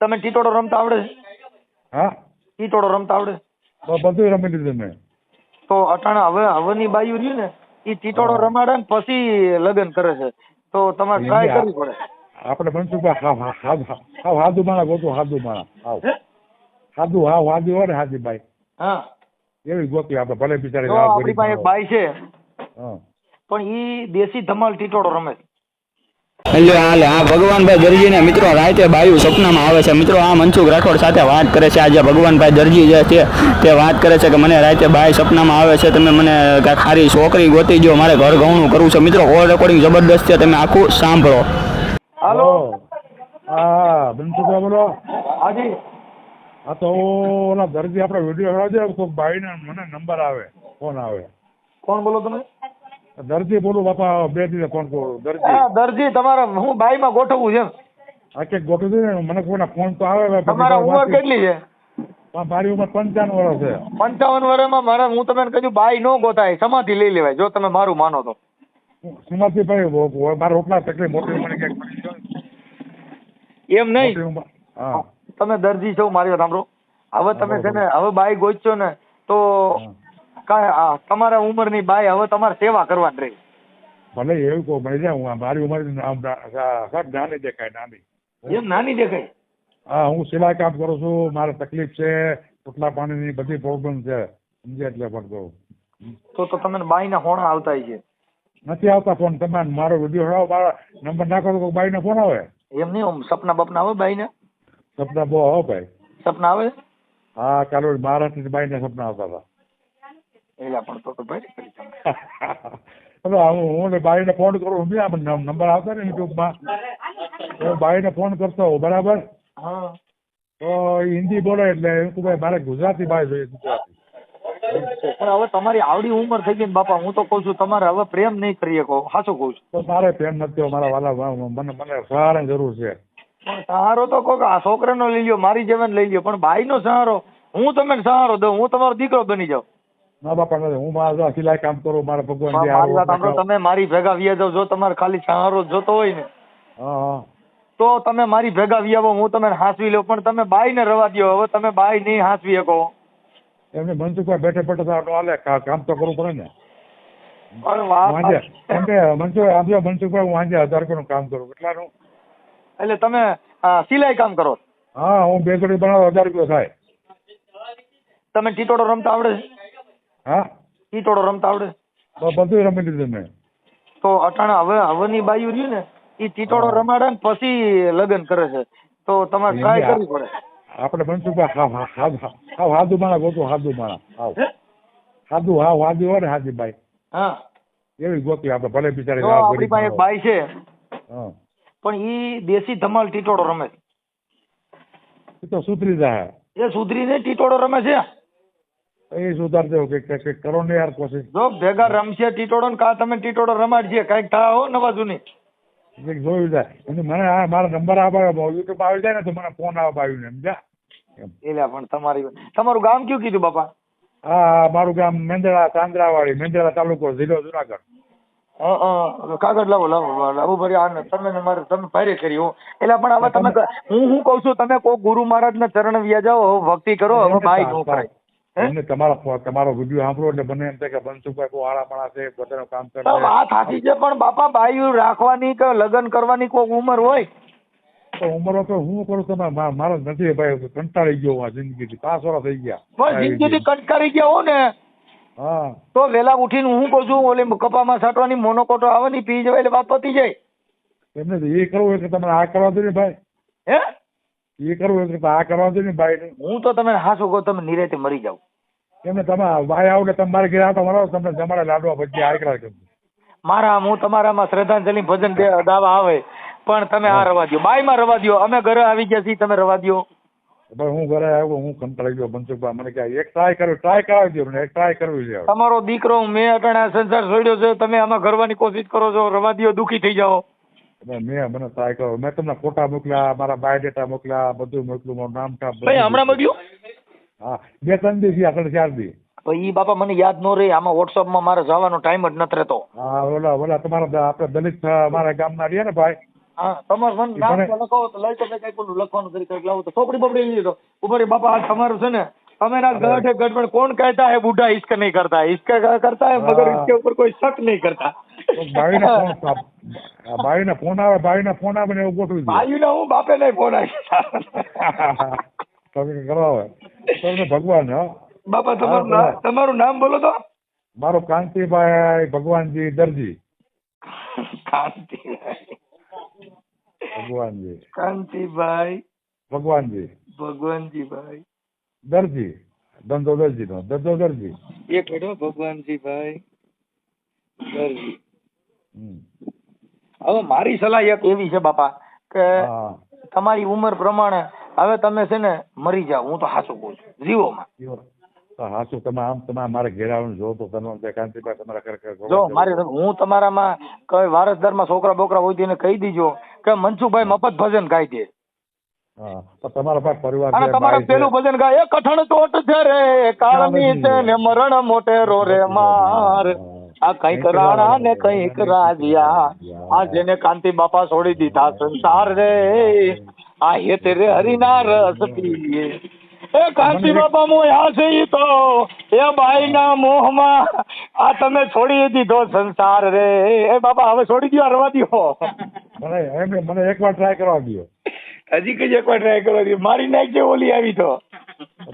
તમે ટીટોડો રમતા આવડે છે? હા ટીટોડો રમતા આવડે? બધું રમી લીધું મેં. તો અટાણા હવેની બાયું રહ્યું ને એ ટીટોડો રમાડે ને પછી લગ્ન કરે છે, તો તમારે ટ્રાય કરવી પડે. આપણે મનસુખભાઈ હાદુ માણા ગોતું, હાદુ માણા હાદુ હાદી હોય ને હાદી બાઈ હા એવી ગોતી આપણે. ભલે બિચારી આપણી પાસે એક બાઈ છે હા પણ ઈ દેશી ધમાલ ટીટોડો રમે છે. એટલે હાલે આ ભગવાનભાઈ દરજીને મિત્રો રાતે બાયું સપનામાં આવે છે. મિત્રો આ મનસુખ રાઠોડ સાથે વાત કરે છે. આજે ભગવાનભાઈ દરજી જે છે તે વાત કરે છે કે મને રાતે બાઈ સપનામાં આવે છે, તમે મને કાંઈક સારી છોકરી ગોતી દો, મારે ઘર ઘઉંનું કરવું છે. મિત્રો કોલ રેકોર્ડિંગ જબરદસ્ત છે, તમે આખું સાંભળો. હાલો હા મનસુખભાઈ બોલો. હાજી હા તો ઓલા દરજી આપણે વિડીયો હળાવજે તો બાઈને મને નંબર આવે, ફોન આવે. કોણ બોલો તમે? દરજી બોલું બાપા, બે દિવસે ફોન કરું. દરજી હા દરજી, તમારે હું બાઈ માં ગોઠવવું છે. આ કે ગોઠવી દે ને મને કોઈના ફોન તો આવે. તમારા ઉંમર કેટલી છે? મારી ઉંમર 55 વર્ષ છે. 55 વર્ષમાં મારે હું તમને કહ્યું બાઈ નો ગોતાય, સમાધિ લઈ લેવાય જો તમે મારું માનો તો. સમાધિ ભાઈ મારે ઉપલા તકલીફ મોટી ઉંમર ક્યાંક મળી જાય એમ નહીં, ઉંમર. હા તમે દરજી છો, મારી વાત સાંભળો. હવે તમે છે ને હવે બાઈ ગોતશો ને તો કાંઈ તમારા ઉંમરની બાઈ હવે તમારે સેવા કરવાની રહી. ભલે એવું કહું મળી જાય. હું મારી ઉંમર નાની દેખાય, નાની. એમ નાની દેખાય? હા હું સિલાઈ કામ કરું છું, મારે તકલીફ છે, પોટલા પાણીની બધી પ્રોબ્લેમ છે, સમજે એટલે પણ કહું. તો તમને બાઈના હોણા આવતા છે? નથી આવતા ફોન. તમે મારો વિડીયો હળાવો, મારા નંબર નાખો તો બાઈને ફોન આવે. એમ નહીં, સપના બપના આવે બાઈને? સપના બહુ આવો ભાઈ. સપના આવે? હા કાલે મહારાષ્ટ્રની બાઈને સપના આવતા હતા. એલા પણ તો ભાઈ કરી તમે. હું બાઈને ફોન કરું, નંબર આવતા ને યુટ્યુબમાં, હું બાઈને ફોન કરતો હોઉં બરાબર. હા તો હિન્દી બોલે એટલે એમ કે ભાઈ મારે ગુજરાતી બાઈ જોઈએ, ગુજરાતી. પણ હવે તમારી આવડી ઉંમર થઈ ગઈ ને બાપા, હું તો કઉ છું તમારે હવે પ્રેમ નહીં કરી શકો, સાચું કઉ છું. તો મારે પ્રેમ નથી, મારા વાલા મને સહારાની જરૂર છે. પણ સહારો તો કોક આ છોકરાનો લઈ લ્યો, મારી જેવાને લઈ લ્યો, પણ ભાઈનો સહારો હું તમને સહારો દઉં, હું તમારો દીકરો બની જાઉં. ના બાપા નથી, હું મારા સિલાઈ કામ કરું, મારા ભગવાન મારી વાત સાંભળો, તમે મારી ભેગા વ્યા જાવ. જો તમારે ખાલી સહારો જોતો હોય ને તો તમે મારી ભેગા વ્યાવો, હું તમે હાંસવી લઉં. પણ તમે બાઈ ને રવા દો, હવે તમે બાઈ નહીં હાંસવી શકો. એમને મનસુખભાઈ બેઠે બેઠે હાલે કામ તો કરવું પડે ને. મનસુખભાઈ હું આજે 1000 નું કામ કરું. કેટલાનું? એટલે તમે સિલાઈ કામ કરો? હા હું 2 જોડી બનાવું, 1000 રૂપિયા થાય. તમે ટીટોડો રમતા આવડે છે? હા ટીટોડો રમતા આવડે? તો બધું રમી લીધું મેં. તો અટાણા હવેની બાયું રહ્યું ને એ ટીટોડો રમાડે ને પછી લગ્ન કરે છે, તો તમારે ટ્રાય કરવી પડે. આપણે મનસુખભાઈ હાદુ માણા ગોતું, હાદુ માણા હાદુ હાદી હોય ને હાદી બાઈ હા એવી ગોતી આપણે. ભલે બિચારી આપણી પાસે એક બાઈ છે હા પણ ઈ દેશી ધમાલ ટીટોડો રમે છે. એ તો સુધરી જાય. એ સુધરીને ટીટોડો રમે છે. એ સુધાર દેવું કે કરો ને યાર કોશિશ. જો ભેગા રમશે ટીટોડો ને કા તમે ટીટોડો રમાડશે, કઈક થાય હો નવા જૂની. જોયું જાય મને મારા નંબર યુટ્યુબ આવી જાય ને તો મને ફોન આવ્યું ને સમજ્યા. એટલે પણ તમારું ગામ કયું કીધું બાપા? હા મારું ગામ મેંદરા, ચાંદ્રાવાડી, મેંદરા તાલુકો, જિલ્લો જુનાગઢ. કાગળ લાવો ભરી તમે ભારે કરી હું. એટલે પણ હવે તમે હું કઉ છું, તમે કોઈ ગુરુ મહારાજ ના ચરણ વ્યા જાઓ, ભક્તિ કરો, હવે બાઈ નો કરાય. તમારો વિડીયો સાંભળો એટલે મને એમ થાય કે મનસુખભાઈ કોઈ હારા માણસ છે, પોતાનું કામ કરે. વાત સાચી છે પણ બાપા બાઈ રાખવાની કે લગ્ન કરવાની કોઈ ઉંમર હોય તો ઉંમર તો હું કરું. તમે મારો નથી ભાઈ, કંટાળી ગયો હું જિંદગીથી. 5 વર્ષ થઈ ગયા જિંદગીથી કંટાળી ગયા હો ને. હા તો વેલા ઉઠીને હું કહું છું ઓલી કપામાં છાંટવાની મોનોકોટો આવે ને પી જવાય એટલે વાત પતી જાય. એમને એ કરવું એટલે તમે આ કરવા દો ને ભાઈ. હે એ કરવું એટલે આ કરવા દો ને ભાઈ. હું તો તમે હાસુ કહો, તમે નિરેતે મરી જાવ. એમને તમે ભાઈ આવડે તમે મારે ઘેર આવતા મળો, તમને જમાડે લાડવા ભજીયા આકરા કેમ મારા હું તમારામાં શ્રદ્ધાંજલિ ભજન દાવા આવે પણ તમે આ રવા દો, બાઈ માં રવા દો. અમે ઘરે આવી ગયા છીએ, તમે રવા દો. હું ઘરે આવ્યો, હું કંટાળી ગયો મનસુખભાઈ. મને ક્યાં એક ટ્રાય કરાવી દો, એક ટ્રાય કરવી છે. તમારો દીકરો મેં અટાણા સંસાર છોડ્યો છે, તમે આમાં કરવાની કોશિશ કરો છો, રવા દો, દુઃખી થઈ જાઓ. મને ટ્રાય કરો. મેં તમને ફોટા મોકલ્યા, મારા બાયોડેટા મોકલ્યા, બધું મોકલું, મારું નામ ઠાપ હમણાં મોકલ્યું. હા 2-3 દી થયા, 3-4 દી. ઈ બાપા મને યાદ ન રહી, આમાં WhatsApp માં મારે જવાનો ટાઈમ જ નથી રહેતો. હા ઓલા તમારા આપણે દલિત મારા ગામના રહ્યા ને ભાઈ. હા તમારું મને નામ તો લખાવો તો લઈ તમે કઈ પેલું લખવાનું કરી કઈક લાવો તો ચોપડી બપડી લઈ લીધો ઉપર બાપા આ તમારું છે ને તમે ના ગઢ है गड़बड़ कौन कहता है बूढ़ा इश्क नहीं करता इसका करता है मगर इसके ऊपर कोई शक नहीं करता ભાઈને ફોન આવે ને એવું ગોઠવી દો. ભાઈ ને હું બાપે નહીં ફોન આવી તમે કરાવે તમને ભગવાન હા બાપા તમારું નામ બોલો તો મારો કાંતિભાઈ ભગવાનજી દરજી. ભગવાનજી કાંતિભાઈ ભગવાનજીભાઈ દરજી ધંધો દરજી નો ધંધો દરજી. એક મિનિટ ભગવાનજીભાઈ દરજી. હવે મારી સલાહ એક એવી છે બાપા કે તમારી ઉંમર પ્રમાણે હવે તમે છે ને મરી જાવ હું તો હાચું કહું છું જીવોમાં. હાચું તમે મારે ઘેર આવીને જો તો તમે કાંતિભાઈ તમારા ખરેખર જો મારી હું તમારામાં કઈ વારસદારમાં છોકરા બોકરા હોય તેને કહી દીજો કે મનસુખભાઈ મફત ભજન ગાઈ દે. તમારા પાસે પરિવાર અને તમારા પેલું ભજન ગાય કઠણ ચોટ છે રે કાળની છે ને મરણ મોટેરો રે માર આ કઈક રાણા ને કઈક રાજ્યા આ જેને કાંતિ બાપા છોડી દીધા સંસાર રે આ હેત રે હરિના રસ પીએ એ કાંતિ બાપા મોયા છે ઈ તો એ બાઈ ના મોહમાં આ તમે છોડી દીધો સંસાર રે એ બાપા હવે છોડી દો રવા દો. મને એકવાર ટ્રાય કરવા દો. હજી કઈ એકવાર ટ્રાય કરવા દો. મારી નાખજે ઓલી આવી તો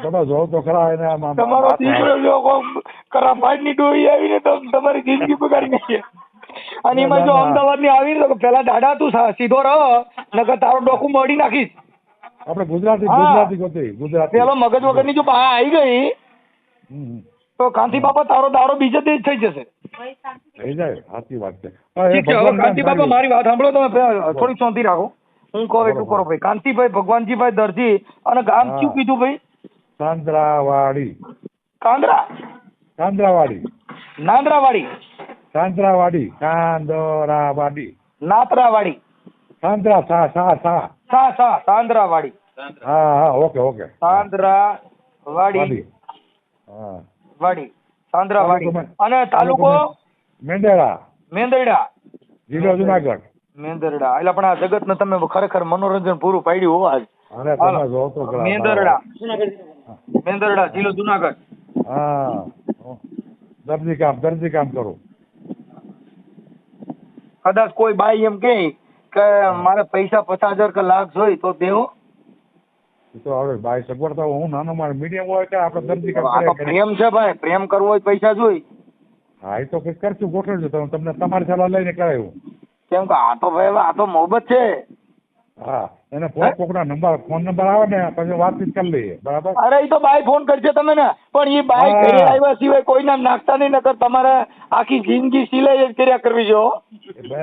તમે જો તો ખરા એને તમારો દીકરો જો કરા પાડ ની ડોહી આવી ને તો તમારી જિંદગી બગાડી નાખે. અને એમાં જો અમદાવાદ ની આવી તો પેલા દાડા તું સીધો રહો નકર તારો ડોકું મળી નાખીશ. આપણે ગુજરાતી ગોતી ગુજરાતી પેલો મગજ વગર ની જો બહાર આવી ગઈ તો કાંતિ બાપા તારો દાડો બીજે જ થઈ જશે. થઈ જાય સાચી વાત છે. ઠીક છે હવે કાંતિ બાપા મારી વાત સાંભળો તમે થોડી શાંતિ રાખો. હું કહું એટલું કરો ભાઈ. કાંતિભાઈ ભગવાનજીભાઈ દરજી અને ગામ શું કીધું ભાઈ? સાંદ્રાવાડી. નાંદરાવાડી સાંદ્રાવાડી નાતરાવાડી સાંદ્રાવાડી. હા ઓકે સાંદ્રાવાડી વાડી સાંદ્રાવાડી. અને તાલુકો મેંદરડા જિલ્લો જુનાગઢ. મેંદરડા એટલે પણ આ જગત ને તમે ખરેખર મનોરંજન પૂરું પાડ્યું હો આજ. મેંદરડા જિલ્લો જુનાગઢ. હા દરજી કામ કરું. કદાચ કોઈ બાઈ એમ કે મારે પૈસા 50,000 કે લાખ જોઈ તો દેવો તો હવે બાઈ સગવડ તો હું નાનો મારો મીડિયમ હોય કે આપણે દરજી કામ આ તો પ્રેમ છે ભાઈ. પ્રેમ કરવો હોય પૈસા જોઈ. હા એ તો કઈ કરશું ગોઠવજો તમને તમારી સલાહ લઈને કરાયું. કેમ કે આ તો ભાઈ આ તો મોહબ્બત છે. હા એને કોકના ફોન નંબર આવે ને પછી વાતચીત કરી લઈએ બરાબર. અરે એ તો બાઈ ફોન કરશે તમે ને પણ એ બાઈ ઘરે આવ્યા સિવાય કોઈના નાખતા નહીં નકર તમારે આખી જિંદગી સિલાઈ જ કર્યા કરવી જો.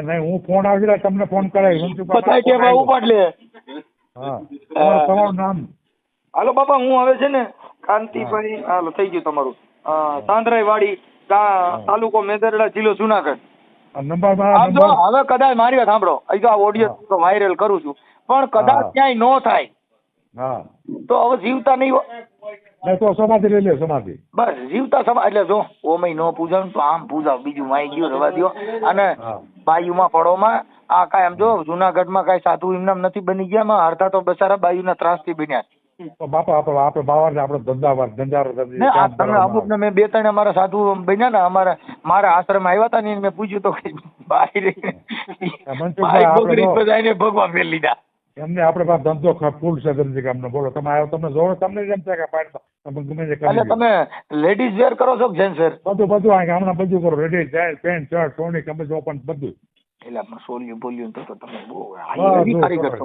નહીં હું ફોન આવી તમને ફોન કરાવી બધા કે ભાઈ ઉપાડ લે. હા તમારું નામ? હાલો બાપા હું હવે છે ને કાંતિભાઈ હાલો થઈ ગયું તમારું. સાંદ્રાવાડી તાલુકો મેંદરડા જિલ્લો જુનાગઢ. હવે કદાચ મારી વાત સાંભળો અહીં તો આ ઓડિયો તો વાયરલ કરું છું પણ કદાચ ક્યાંય નો થાય તો હવે જીવતા નહીં તો સમાધિ લઈ લે સમાધિ. બસ જીવતા એટલે જો ઓમય નો પૂજાવ તો આમ પૂજાવ બીજું માઈ ગયું રવા દો. અને બાયુમાં પડોમાં આ કાંઈ આમ જો જુનાગઢમાં કાંઈ સાધુ એમનામ નથી બની ગયા. અડધા તો બચારા બાયુના ત્રાસથી બન્યા. બાપા આપણે બાવર આપણે ધંધારો તમે અમુક ને મેં 2-3 અમારા સાધુ બન્યા ને મારા આશ્રમ આવ્યા હતા ને મેં પૂછ્યું તો ભગવાન ફેર લીધા એમને આપણે પાસે ધંધો ફૂલ છે દરજી કામનો. બોલો તમે આવ્યો તમને જોવો તમને જેમ છે કે ગમે તે એટલે તમે લેડીઝ વેર કરો છો કે જેન્ટ્સ વેર? બધું આ ગામના બધું કરો. રેડી જાય પેન્ટ શર્ટ સોની કમીજ ઓપન બધું. એટલે આપણે સોલ્યું બોલ્યું તો તમે બહુ કારીગર છો.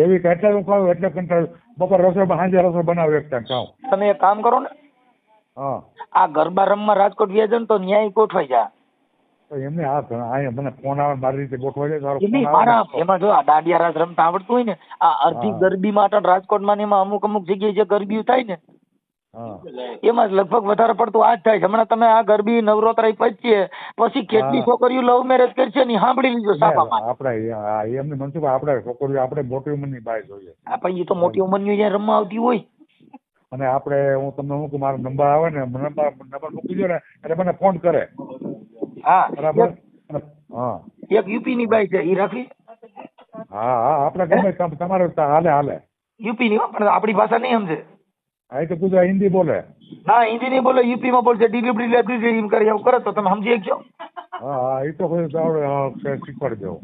એવી કેટલા હું ખાવ એટલે કંટાળ. બપોર રસોઈ સાંજે રસોઈ બનાવ એક ટાઈમ ખાવ. તમે એક કામ કરો ને આ ગરબા રમવા રાજકોટ વ્યાજ ને તો ન્યાય ગોઠવાઈ જા. એમને હા મને ફોન આવે મારી રીતે ગોઠવાઈ જાય. એમાં જો આ દાંડિયા રાસ રમતા આવડતું હોય ને આ અડધી ગરબી માટે રાજકોટમાં ને એમાં અમુક જગ્યાએ જે ગરબી થાય ને એમાં લગભગ વધારે પડતું આ જ થાય છે. હમણાં તમે આ ગરબી નવરાત્રી પછી કેટલી છોકરીઓ લવ મેરેજ કરશે ને સાંભળી લીધો સાપામાં. આપણે એમને મનસુખ આપણે છોકરીઓ આપણે મોટી ઉંમરની બાઈ જોઈએ. એ તો મોટી ઉંમરની જ્યાં રમવા આવતી હોય. અને આપણે હું તમને શું મારો નંબર આવે ને નંબર મૂકી દો ને એટલે મને ફોન કરે. હા બરાબર. એક યુપી ની બાઈ છે એ રાખી. હા હા આપણે ગમે તમારે હાલે હાલે. યુપી ની હો, પણ આપણી ભાષા નહીં સમજે. આ તો ગુજરાત હિન્દી બોલે. ના હિન્દી નહીં બોલે, યુપી માં બોલશે. ડિલિવરી લેબરી એમ કરે એવું કરે તો તમે સમજી શકશો. હા હા એ તો કોઈ શીખવાડી દેવો.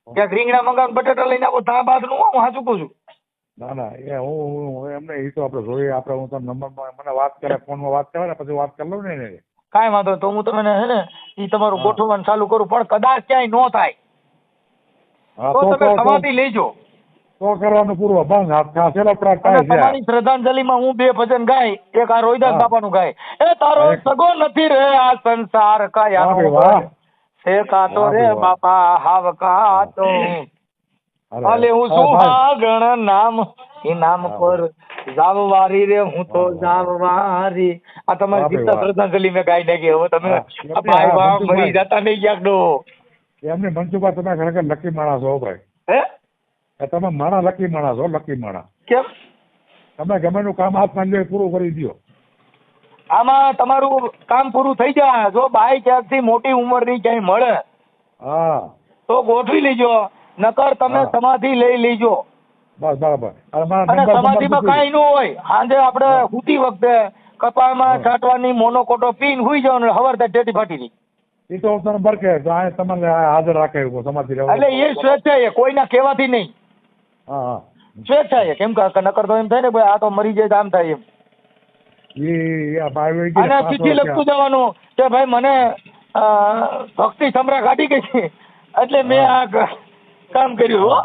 ક્યાંક રીંગણા મંગાવ બટાટા લઈને આવો ત્યાં બાદ નું હું સાચું કહું છું. ના ના એ હું એમને એ તો આપણે જોઈએ આપણે હું તમને નંબરમાં મને વાત કરે ફોનમાં વાત કરે ને પછી વાત કરી લઉં ને. કાંઈ વાંધો નહીં. તો હું તમને હે ને એ તમારું ગોઠવવાનું ચાલુ કરું, પણ કદાચ ક્યાંય ન થાય હા તો તમે તો સમાધિ લેજો. તો કરવાનું પૂરું બંધ હાથ ખા છેલ્લો અને પ્રાર્થના છે. તમારી શ્રદ્ધાંજલિમાં હું 2 ભજન ગાય. એક આ રોહિદાસ હા. બાપાનું ગાય, એ તારો હા, એક. સગો નથી રે આ સંસાર વાહ કાયાનો ભાઈ વાહ. છે કાતો વાહ રે ભાઈ વાહ. બાપા હાવ કાતો. અરે, અલે હું હા, ભાઈ. સુહાગણ નામ એ નામ પર જાવવારી રે હું તો જાવવારી. આ તમારી વાહ ભાઈ જીવતા વાહ. શ્રદ્ધાંજલિ મેં ગાઈ નાખી. હવે તમે હા, આ ભાઈ વાહ મનસુખભાઈ. મરી જતા નહીં ક્યાંક ડો. એમને મનસુખભાઈ તમે ખરેખર લકી માણસ હો ભાઈ. હે તમે માણા લકી માણસ હો, લકી માણા. કેમ? તમે ગમે નું કામ હાથમાં લ્યો એ પૂરું કરી દો. આમાં તમારું કામ પૂરું થઈ જાય. જો બાઈ ક્યાંકથી મોટી ઉંમરની ક્યાંય મળે હા તો ગોઠવી લેજો, નકર તમે હા. સમાધિ લઈ લેજો. બસ બરાબર. અને મારા અને નંબર સમાધિમાં કાંઈ ન હોય. સાંજે આપણે સૂતી વખતે કપાળમાં હા. છાંટવાની મોનોકોટો પીને હુઈ જાવ ને હવાર થાય ટેટી ફાટી ગઈ. એ તો તમને બરકે તો આ તમને હાજર રાખે એવું સમાધિ રહેવું. એટલે એ સ્વેચ્છાએ, કોઈના કહેવાથી નહીં, હા હા સ્વેચ્છાએ. કેમ કે નકર તો એમ થાય ને ભાઈ આ તો મરી જાય તો આમ થાય એમ. એ આ ભાઈ ગઈ અને પાંચ ચિઠ્ઠી વર્ષ લખતું જવાનું કે ભાઈ મને ભક્તિ સમરા કાઢી ગઈ છે એટલે મેં આ કામ કર્યું. હો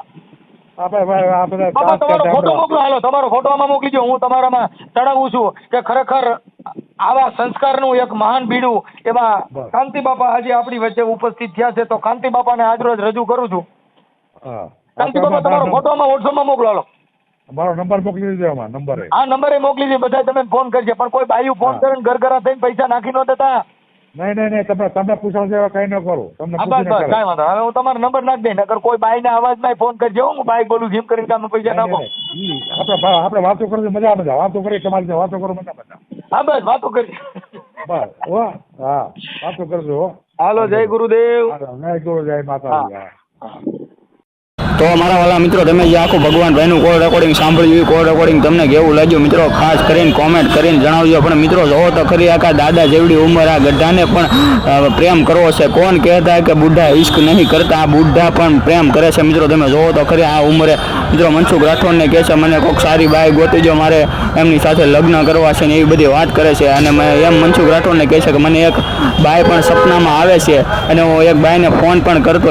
આપણે ભાઈ આ બધા બાપા તાસ તમારો કરતા ફોટો આપણે- મોકલો. હાલો તમારો ફોટો આમાં મોકલીજો. હું તમારામાં ચડાવું છું કે ખરેખર આવા સંસ્કારનું એક મહાન બીડું એમાં બસ. કાંતિ બાપા આજે આપણી વચ્ચે ઉપસ્થિત થયા છે, તો કાંતિ બાપાને આજરોજ રજૂ કરું છું. હા કાંતિ બાપા તમારો ફોટો આમાં વોટ્સઅપમાં મોકલો. હાલો મારો નંબર મોકલી દીધો એમાં નંબરે. આ નંબરે મોકલી દે. બધા તમે ફોન કરજો, પણ કોઈ બાયું ફોન હા. કરે ને ઘરઘરા થઈને પૈસા નાખી ન દેતા. નહીં તમે પૂછવા જેવા કઈ ન કરો. તમને હા બસ પૂછીને બસ કરે. કાંઈ વાંધો. હવે હું તમારો નંબર નાખી દઈ, નકર કોઈ બાઈના અવાજમાં ફોન કરજો. હું બાઈ બોલું જેમ કરીને કામ પૈસા નાખો. આપણે વાતો કરીએ મજા મજા વાતો કરીએ તમારી સાથે વાતો કરો મજા. હા બસ વાતો કરજો. બસ હો હા વાતો કરજો હો. હાલો જય ગુરુદેવ. જય ગુરુ જય માતાજી. હા. હા. તો મારા વાલા મિત્રો, તમે જે આખું ભગવાન ભાઈનું કોલ રેકોર્ડિંગ સાંભળ્યું, એ કોલ રેકોર્ડિંગ તમને કેવું લાગ્યું મિત્રો ખાસ કરીને કોમેન્ટ કરીને જણાવજો. પણ મિત્રો જોવો તો ખરી આખા દાદા જેવડી ઉંમર આ ગઢાને પણ પ્રેમ કરવો છે. કોણ કહેતા કે બુઢા ઇશ્ક નહીં કરતા, આ બુઢા પણ પ્રેમ કરે છે. મિત્રો તમે જોવો તો ખરી આ ઉંમરે મિત્રો મનસુખ રાઠોડને કહે છે મને કોઈક સારી બાઈ ગોતી જો, મારે એમની સાથે લગ્ન કરવા છે ને એવી બધી વાત કરે છે. અને એમ મનસુખ રાઠોડને કહે છે કે મને એક બાઈ પણ સપનામાં આવે છે અને હું એક બાઈને ફોન પણ કરતો